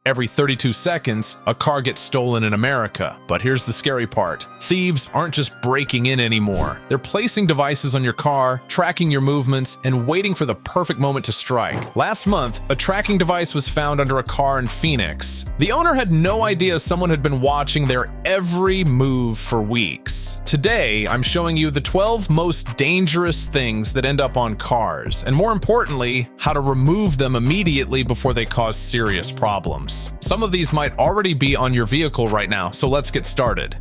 every 32 seconds, a car gets stolen in America. But here's the scary part. Thieves aren't just breaking in anymore. They're placing devices on your car, tracking your movements, and waiting for the perfect moment to strike. Last month, a tracking device was found under a car in Phoenix. The owner had no idea someone had been watching their every move for weeks. Today, I'm showing you the 12 most dangerous things that end up on cars, and more importantly, how to remove them immediately before they cause serious problems. Some of these might already be on your vehicle right now, so let's get started.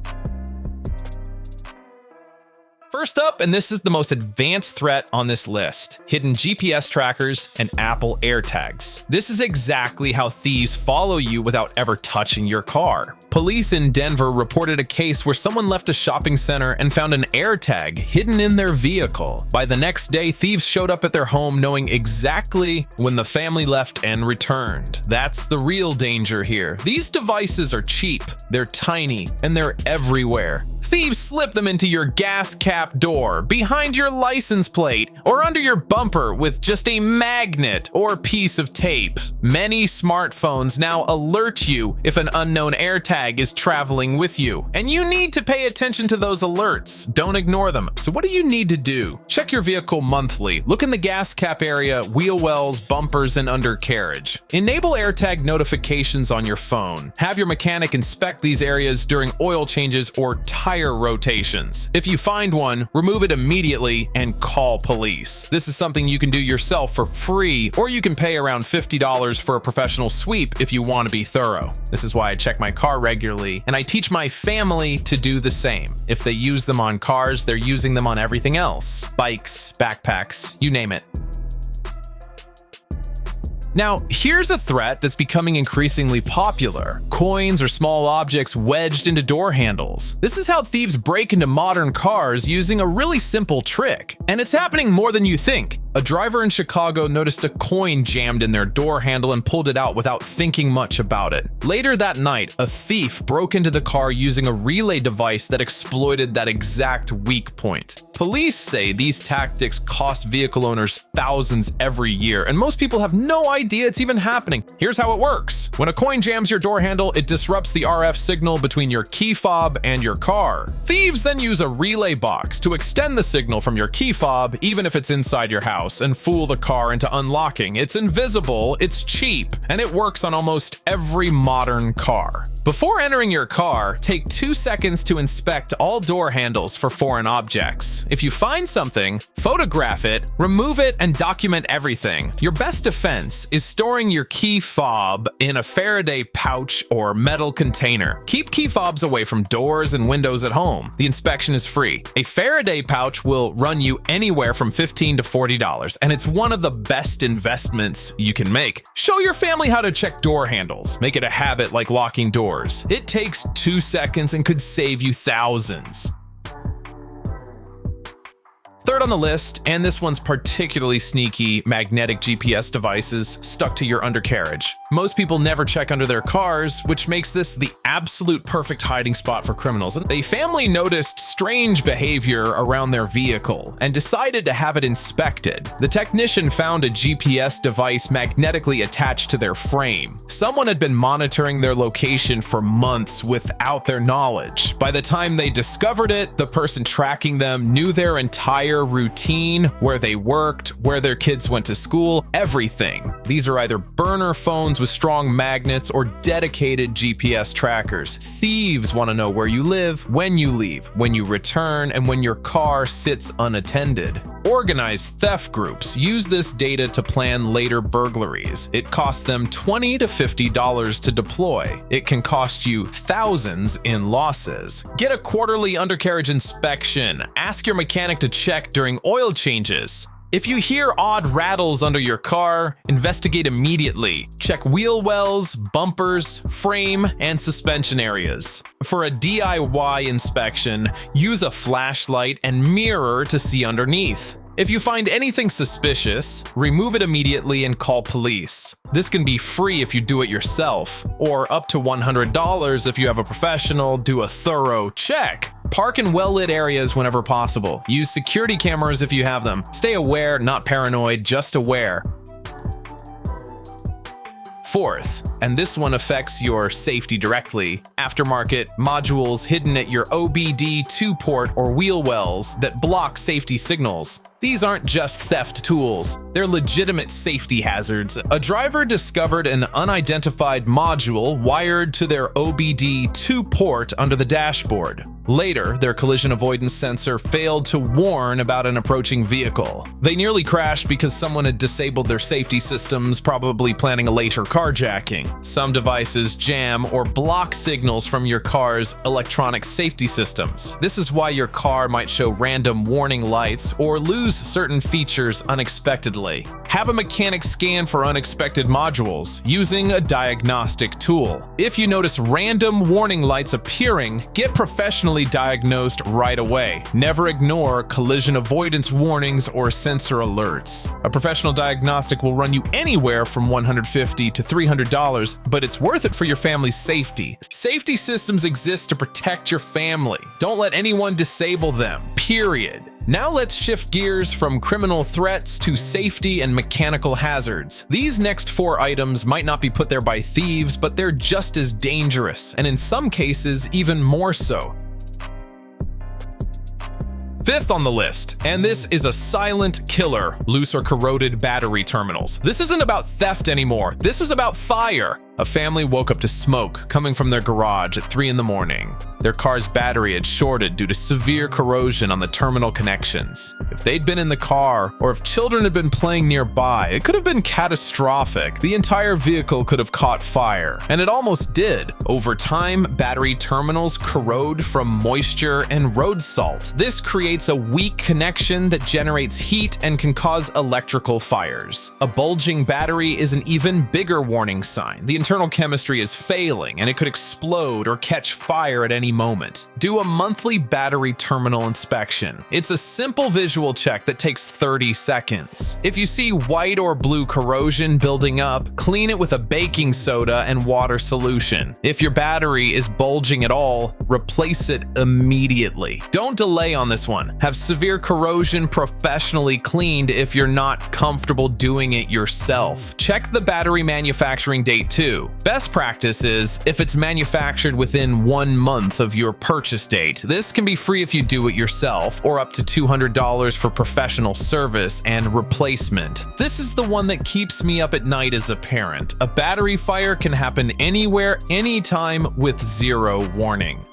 First up, and this is the most advanced threat on this list, hidden GPS trackers and Apple AirTags. This is exactly how thieves follow you without ever touching your car. Police in Denver reported a case where someone left a shopping center and found an AirTag hidden in their vehicle. By the next day, thieves showed up at their home knowing exactly when the family left and returned. That's the real danger here. These devices are cheap, they're tiny, and they're everywhere. Thieves slip them into your gas cap door, behind your license plate, or under your bumper with just a magnet or piece of tape. Many smartphones now alert you if an unknown AirTag is traveling with you, and you need to pay attention to those alerts. Don't ignore them. So what do you need to do? Check your vehicle monthly. Look in the gas cap area, wheel wells, bumpers, and undercarriage. Enable AirTag notifications on your phone. Have your mechanic inspect these areas during oil changes or tire rotations. If you find one, remove it immediately and call police. This is something you can do yourself for free, or you can pay around $50 for a professional sweep if you want to be thorough. This is why I check my car regularly, and I teach my family to do the same. If they use them on cars, they're using them on everything else. Bikes, backpacks, you name it. Now, here's a threat that's becoming increasingly popular. Coins or small objects wedged into door handles. This is how thieves break into modern cars using a really simple trick. And it's happening more than you think. A driver in Chicago noticed a coin jammed in their door handle and pulled it out without thinking much about it. Later that night, a thief broke into the car using a relay device that exploited that exact weak point. Police say these tactics cost vehicle owners thousands every year, and most people have no idea it's even happening. Here's how it works. When a coin jams your door handle, it disrupts the RF signal between your key fob and your car. Thieves then use a relay box to extend the signal from your key fob, even if it's inside your house, and fool the car into unlocking. It's invisible, it's cheap, and it works on almost every modern car. Before entering your car, take 2 seconds to inspect all door handles for foreign objects. If you find something, photograph it, remove it, and document everything. Your best defense is storing your key fob in a Faraday pouch or metal container. Keep key fobs away from doors and windows at home. The inspection is free. A Faraday pouch will run you anywhere from $15 to $40, and it's one of the best investments you can make. Show your family how to check door handles. Make it a habit like locking doors. It takes 2 seconds and could save you thousands. Third on the list, and this one's particularly sneaky, magnetic GPS devices stuck to your undercarriage. Most people never check under their cars, which makes this the absolute perfect hiding spot for criminals. A family noticed strange behavior around their vehicle and decided to have it inspected. The technician found a GPS device magnetically attached to their frame. Someone had been monitoring their location for months without their knowledge. By the time they discovered it, the person tracking them knew their entire routine, where they worked, where their kids went to school, everything. These are either burner phones with strong magnets or dedicated GPS trackers. Thieves want to know where you live, when you leave, when you return, and when your car sits unattended. Organized theft groups use this data to plan later burglaries. It costs them $20 to $50 to deploy. It can cost you thousands in losses. Get a quarterly undercarriage inspection. Ask your mechanic to check during oil changes. If you hear odd rattles under your car, investigate immediately. Check wheel wells, bumpers, frame, and suspension areas. For a DIY inspection, use a flashlight and mirror to see underneath. If you find anything suspicious, remove it immediately and call police. This can be free if you do it yourself, or up to $100 if you have a professional do a thorough check. Park in well-lit areas whenever possible. Use security cameras if you have them. Stay aware, not paranoid, just aware. Fourth, and this one affects your safety directly, aftermarket modules hidden at your OBD2 port or wheel wells that block safety signals. These aren't just theft tools, they're legitimate safety hazards. A driver discovered an unidentified module wired to their OBD2 port under the dashboard. Later, their collision avoidance sensor failed to warn about an approaching vehicle. They nearly crashed because someone had disabled their safety systems, probably planning a later carjacking. Some devices jam or block signals from your car's electronic safety systems. This is why your car might show random warning lights or lose certain features unexpectedly. Have a mechanic scan for unexpected modules using a diagnostic tool. If you notice random warning lights appearing, get professionally diagnosed right away. Never ignore collision avoidance warnings or sensor alerts. A professional diagnostic will run you anywhere from $150 to $300, but it's worth it for your family's safety. Safety systems exist to protect your family. Don't let anyone disable them, period. Now let's shift gears from criminal threats to safety and mechanical hazards. These next 4 items might not be put there by thieves, but they're just as dangerous, and in some cases, even more so. Fifth on the list, and this is a silent killer, loose or corroded battery terminals. This isn't about theft anymore, this is about fire. A family woke up to smoke coming from their garage at 3 in the morning. Their car's battery had shorted due to severe corrosion on the terminal connections. If they'd been in the car, or if children had been playing nearby, it could have been catastrophic. The entire vehicle could have caught fire, and it almost did. Over time, battery terminals corrode from moisture and road salt. This creates a weak connection that generates heat and can cause electrical fires. A bulging battery is an even bigger warning sign. The internal chemistry is failing, and it could explode or catch fire at any moment. Do a monthly battery terminal inspection. It's a simple visual check that takes 30 seconds. If you see white or blue corrosion building up, clean it with a baking soda and water solution. If your battery is bulging at all, replace it immediately. Don't delay on this one. Have severe corrosion professionally cleaned if you're not comfortable doing it yourself. Check the battery manufacturing date too. Best practice is if it's manufactured within 1 month of your purchase date. This can be free if you do it yourself, or up to $200 for professional service and replacement. This is the one that keeps me up at night as a parent. A battery fire can happen anywhere, anytime, with zero warning.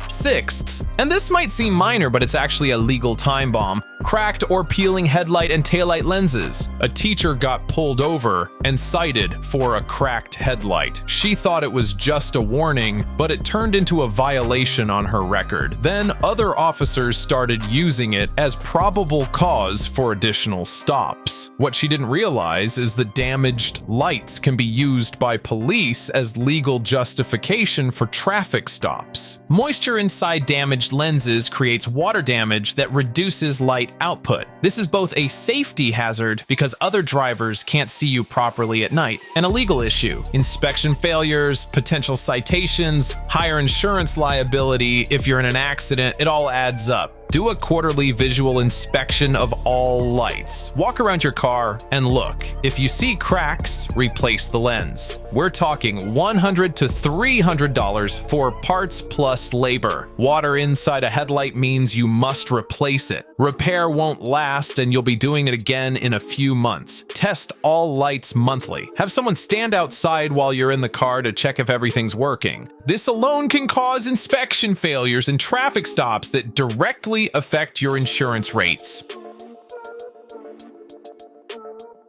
Sixth, and this might seem minor, but it's actually a legal time bomb, cracked or peeling headlight and taillight lenses. A teacher got pulled over and cited for a cracked headlight. She thought it was just a warning, but it turned into a violation on her record. Then other officers started using it as probable cause for additional stops. What she didn't realize is that damaged lights can be used by police as legal justification for traffic stops. Moisture inside damaged lenses creates water damage that reduces light output. This is both a safety hazard because other drivers can't see you properly at night, and a legal issue. Inspection failures, potential citations, higher insurance liability if you're in an accident, it all adds up. Do a quarterly visual inspection of all lights. Walk around your car and look. If you see cracks, replace the lens. We're talking $100 to $300 for parts plus labor. Water inside a headlight means you must replace it. Repair won't last, and you'll be doing it again in a few months. Test all lights monthly. Have someone stand outside while you're in the car to check if everything's working. This alone can cause inspection failures and traffic stops that directly affect your insurance rates.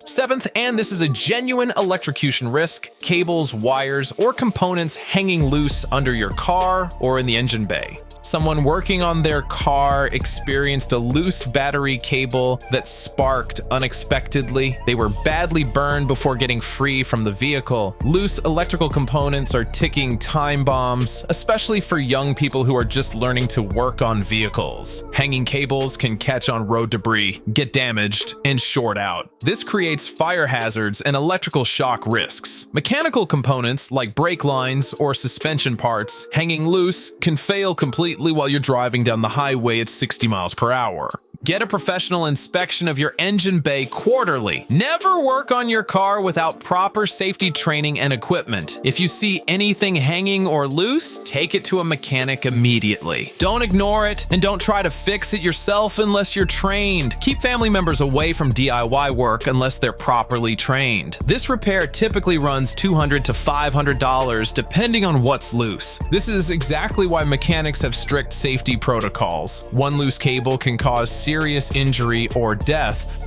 Seventh, and this is a genuine electrocution risk, cables, wires, or components hanging loose under your car or in the engine bay. Someone working on their car experienced a loose battery cable that sparked unexpectedly. They were badly burned before getting free from the vehicle. Loose electrical components are ticking time bombs, especially for young people who are just learning to work on vehicles. Hanging cables can catch on road debris, get damaged, and short out. This creates fire hazards and electrical shock risks. Mechanical components like brake lines or suspension parts hanging loose can fail completely while you're driving down the highway at 60 miles per hour. Get a professional inspection of your engine bay quarterly. Never work on your car without proper safety training and equipment. If you see anything hanging or loose, take it to a mechanic immediately. Don't ignore it, and don't try to fix it yourself unless you're trained. Keep family members away from DIY work unless they're properly trained. This repair typically runs $200 to $500 depending on what's loose. This is exactly why mechanics have strict safety protocols. One loose cable can cause serious injury or death.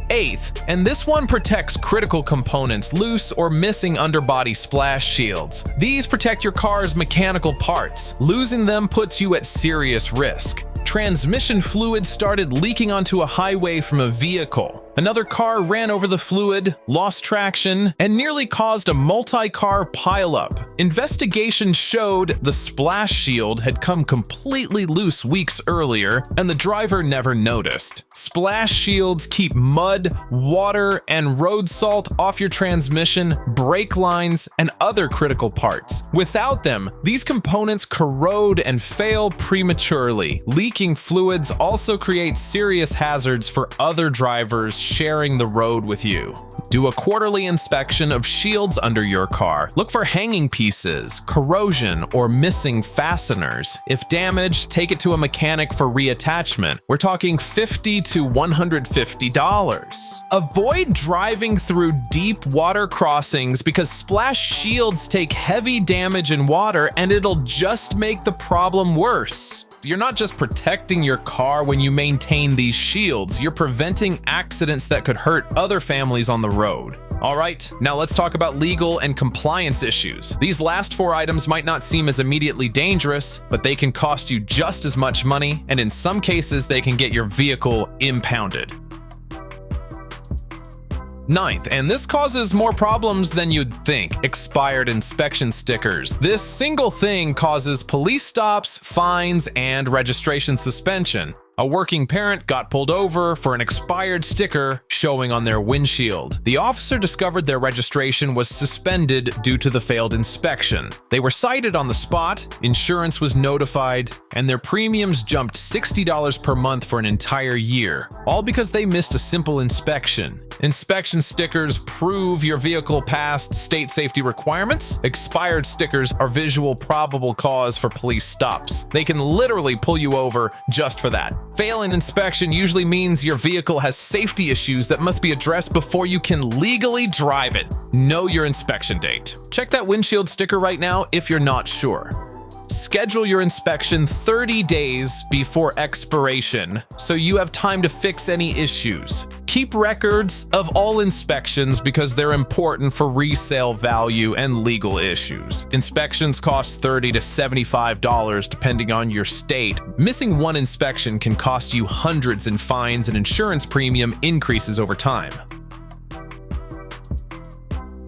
Eighth, and this one protects critical components, loose or missing underbody splash shields. These protect your car's mechanical parts. Losing them puts you at serious risk. Transmission fluid started leaking onto a highway from a vehicle. Another car ran over the fluid, lost traction, and nearly caused a multi-car pileup. Investigation showed the splash shield had come completely loose weeks earlier, and the driver never noticed. Splash shields keep mud, water, and road salt off your transmission, brake lines, and other critical parts. Without them, these components corrode and fail prematurely. Leaking fluids also create serious hazards for other drivers sharing the road with you. Do a quarterly inspection of shields under your car. Look for hanging pieces, corrosion, or missing fasteners. If damaged, take it to a mechanic for reattachment. We're talking $50 to $150. Avoid driving through deep water crossings because splash shields take heavy damage in water and it'll just make the problem worse. You're not just protecting your car when you maintain these shields, you're preventing accidents that could hurt other families on the road. All right, now let's talk about legal and compliance issues. These last 4 items might not seem as immediately dangerous, but they can cost you just as much money, and in some cases, they can get your vehicle impounded. Ninth, and this causes more problems than you'd think, expired inspection stickers. This single thing causes police stops, fines, and registration suspension. A working parent got pulled over for an expired sticker showing on their windshield. The officer discovered their registration was suspended due to the failed inspection. They were cited on the spot, insurance was notified, and their premiums jumped $60 per month for an entire year, all because they missed a simple inspection. Inspection stickers prove your vehicle passed state safety requirements. Expired stickers are visual probable cause for police stops. They can literally pull you over just for that. Failing inspection usually means your vehicle has safety issues that must be addressed before you can legally drive it. Know your inspection date. Check that windshield sticker right now if you're not sure. Schedule your inspection 30 days before expiration so you have time to fix any issues. Keep records of all inspections because they're important for resale value and legal issues. Inspections cost $30 to $75 depending on your state. Missing one inspection can cost you hundreds in fines, and insurance premium increases over time.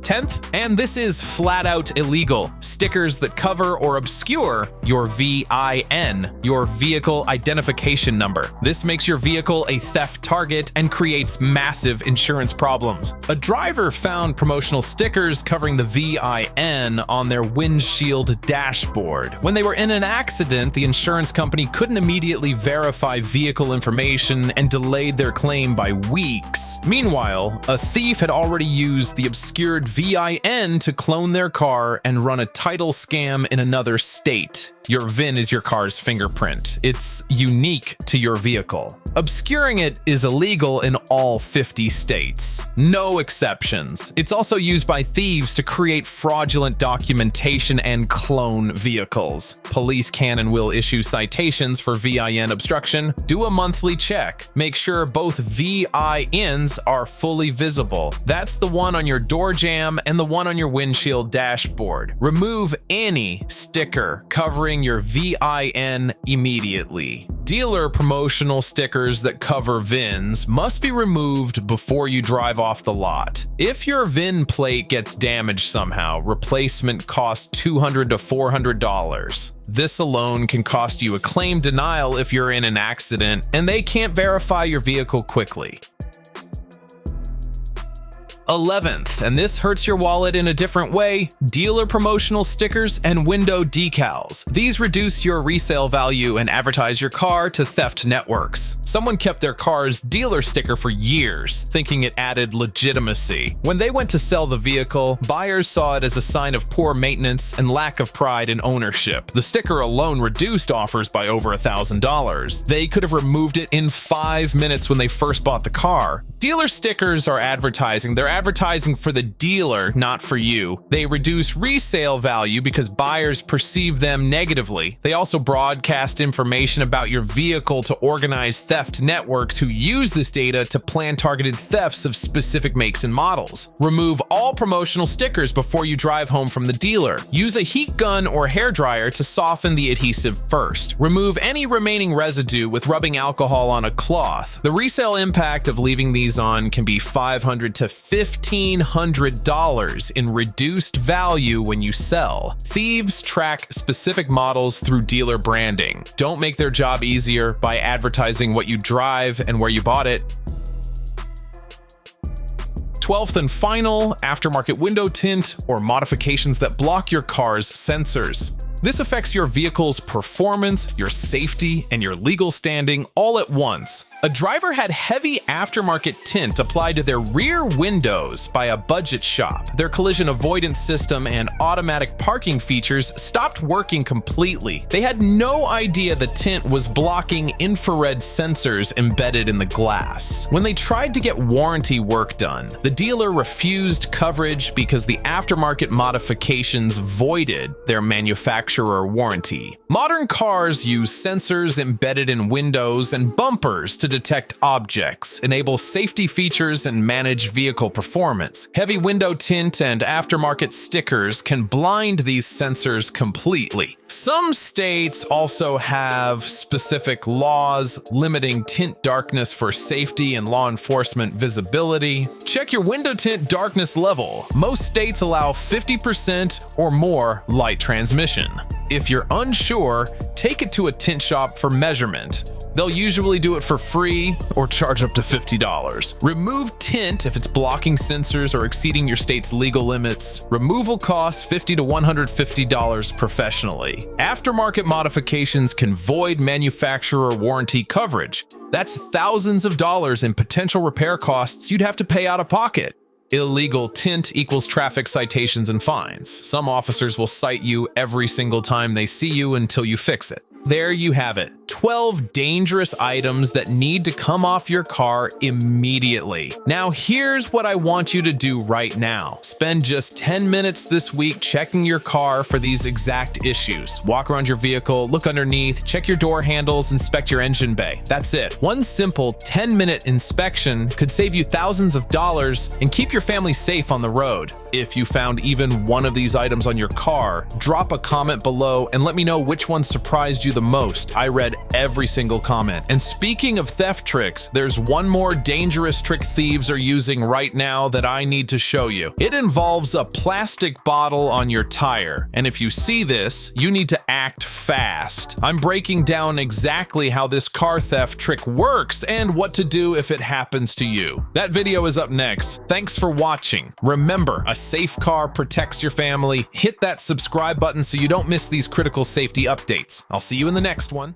10th, and this is flat out illegal, stickers that cover or obscure your VIN, your vehicle identification number. This makes your vehicle a theft target and creates massive insurance problems. A driver found promotional stickers covering the VIN on their windshield dashboard. When they were in an accident, the insurance company couldn't immediately verify vehicle information and delayed their claim by weeks. Meanwhile, a thief had already used the obscured VIN to clone their car and run a title scam in another state. Your VIN is your car's fingerprint. It's unique to your vehicle. Obscuring it is illegal in all 50 states. No exceptions. It's also used by thieves to create fraudulent documentation and clone vehicles. Police can and will issue citations for VIN obstruction. Do a monthly check. Make sure both VINs are fully visible. That's the one on your door jamb and the one on your windshield dashboard. Remove any sticker covering your VIN immediately. Dealer promotional stickers that cover VINs must be removed before you drive off the lot. If your VIN plate gets damaged somehow, replacement costs $200 to $400. This alone can cost you a claim denial if you're in an accident and they can't verify your vehicle quickly. 11th, and this hurts your wallet in a different way, dealer promotional stickers and window decals. These reduce your resale value and advertise your car to theft networks. Someone kept their car's dealer sticker for years, thinking it added legitimacy. When they went to sell the vehicle, buyers saw it as a sign of poor maintenance and lack of pride in ownership. The sticker alone reduced offers by over $1,000. They could have removed it in 5 minutes when they first bought the car. Dealer stickers are advertising. They're advertising for the dealer, not for you. They reduce resale value because buyers perceive them negatively. They also broadcast information about your vehicle to organized theft networks who use this data to plan targeted thefts of specific makes and models. Remove all promotional stickers before you drive home from the dealer. Use a heat gun or hairdryer to soften the adhesive first. Remove any remaining residue with rubbing alcohol on a cloth. The resale impact of leaving these on can be $500 to $1,500 in reduced value when you sell. Thieves track specific models through dealer branding. Don't make their job easier by advertising what you drive and where you bought it. 12th and final, aftermarket window tint or modifications that block your car's sensors. This affects your vehicle's performance, your safety, and your legal standing all at once. A driver had heavy aftermarket tint applied to their rear windows by a budget shop. Their collision avoidance system and automatic parking features stopped working completely. They had no idea the tint was blocking infrared sensors embedded in the glass. When they tried to get warranty work done, the dealer refused coverage because the aftermarket modifications voided their manufacturer warranty. Modern cars use sensors embedded in windows and bumpers to detect objects, enable safety features, and manage vehicle performance. Heavy window tint and aftermarket stickers can blind these sensors completely. Some states also have specific laws limiting tint darkness for safety and law enforcement visibility. Check your window tint darkness level. Most states allow 50% or more light transmission. If you're unsure, take it to a tint shop for measurement. They'll usually do it for free or charge up to $50. Remove tint if it's blocking sensors or exceeding your state's legal limits. Removal costs $50 to $150 professionally. Aftermarket modifications can void manufacturer warranty coverage. That's thousands of dollars in potential repair costs you'd have to pay out of pocket. Illegal tint equals traffic citations and fines. Some officers will cite you every single time they see you until you fix it. There you have it. 12 dangerous items that need to come off your car immediately. Now, here's what I want you to do right now. Spend just 10 minutes this week checking your car for these exact issues. Walk around your vehicle, look underneath, check your door handles, inspect your engine bay. That's it. One simple 10-minute inspection could save you thousands of dollars and keep your family safe on the road. If you found even one of these items on your car, drop a comment below and let me know which one surprised you the most. I read every single comment. And speaking of theft tricks, there's one more dangerous trick thieves are using right now that I need to show you. It involves a plastic bottle on your tire. And if you see this, you need to act fast. I'm breaking down exactly how this car theft trick works and what to do if it happens to you. That video is up next. Thanks for watching. Remember, a safe car protects your family. Hit that subscribe button so you don't miss these critical safety updates. I'll see you in the next one.